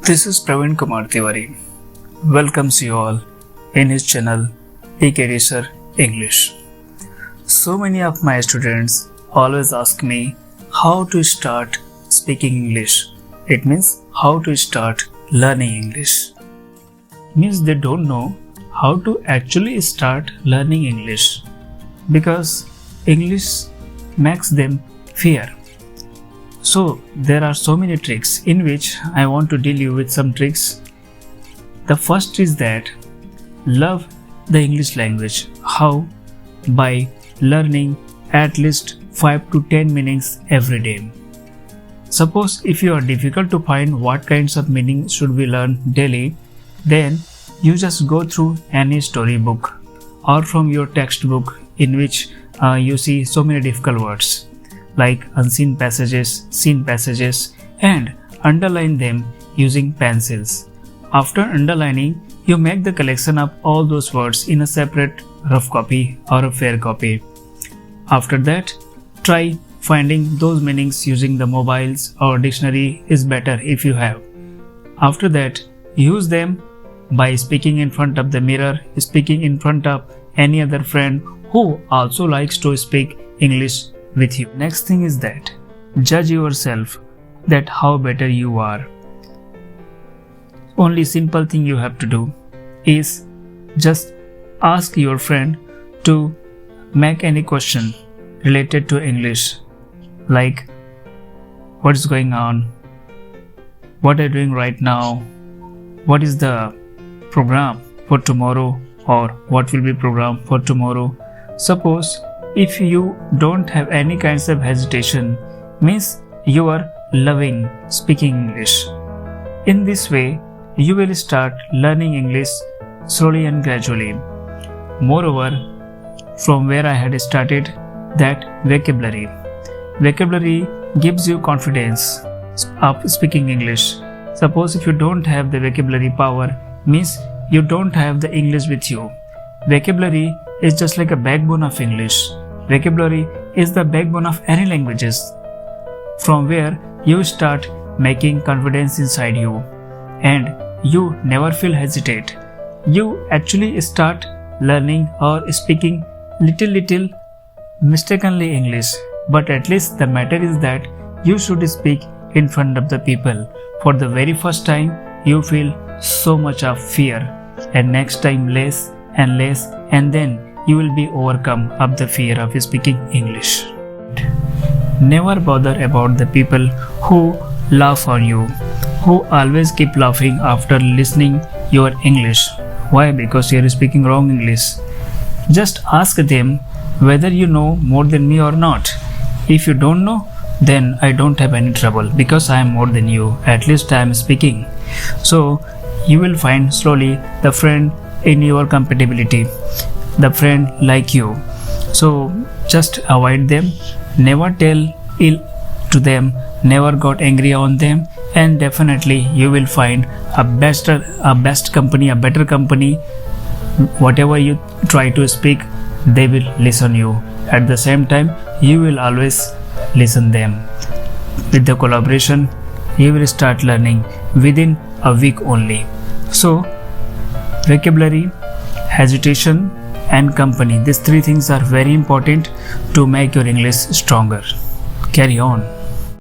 This is Praveen Kumar Tiwari. Welcomes you all in his channel PKTSIRENGLISH. So many of my students always ask me how to start speaking English. It means how to start learning English. Means they don't know how to actually start learning English because English makes them fear. So there are so many tricks in which I want to deal you with some tricks. The first is that love the English language. How? By learning at least 5 to 10 meanings every day. Suppose if you are difficult to find what kinds of meanings should we learn daily, then you just go through any storybook or from your textbook in which you see so many difficult words like unseen passages, seen passages, and underline them using pencils. After underlining, you make the collection of all those words in a separate rough copy or a fair copy. After that, try finding those meanings using the mobiles or dictionary is better if you have. After that, use them by speaking in front of the mirror, speaking in front of any other friend who also likes to speak English with you. Next thing is that judge yourself that how better you are. Only simple thing you have to do is just ask your friend to make any question related to English, like what is going on, what are you doing right now, what is the program for tomorrow, or what will be program for tomorrow. Suppose if you don't have any kinds of hesitation, means you are loving speaking English. In this way, you will start learning English slowly and gradually. Moreover, from where I had started, that vocabulary. Vocabulary gives you confidence of speaking English. Suppose if you don't have the vocabulary power, means you don't have the English with you. Vocabulary is just like a backbone of English. Vocabulary is the backbone of any languages, from where you start making confidence inside you and you never feel hesitate. You actually start learning or speaking little mistakenly English, but at least the matter is that you should speak in front of the people. For the very first time, you feel so much of fear, and next time less and less, and then you will be overcome of the fear of speaking English. Never bother about the people who laugh on you, who always keep laughing after listening your English. Why? Because you are speaking wrong English. Just ask them whether you know more than me or not. If you don't know, then I don't have any trouble because I am more than you. At least I am speaking. So you will find slowly the friend in your compatibility, the friend like you. So just avoid them, never tell ill to them, never got angry on them, and definitely you will find a best company, a better company. Whatever you try to speak, they will listen you. At the same time, you will always listen them. With the collaboration, you will start learning within a week only. So vocabulary, hesitation, and company, these three things are very important to make your English stronger. Carry on.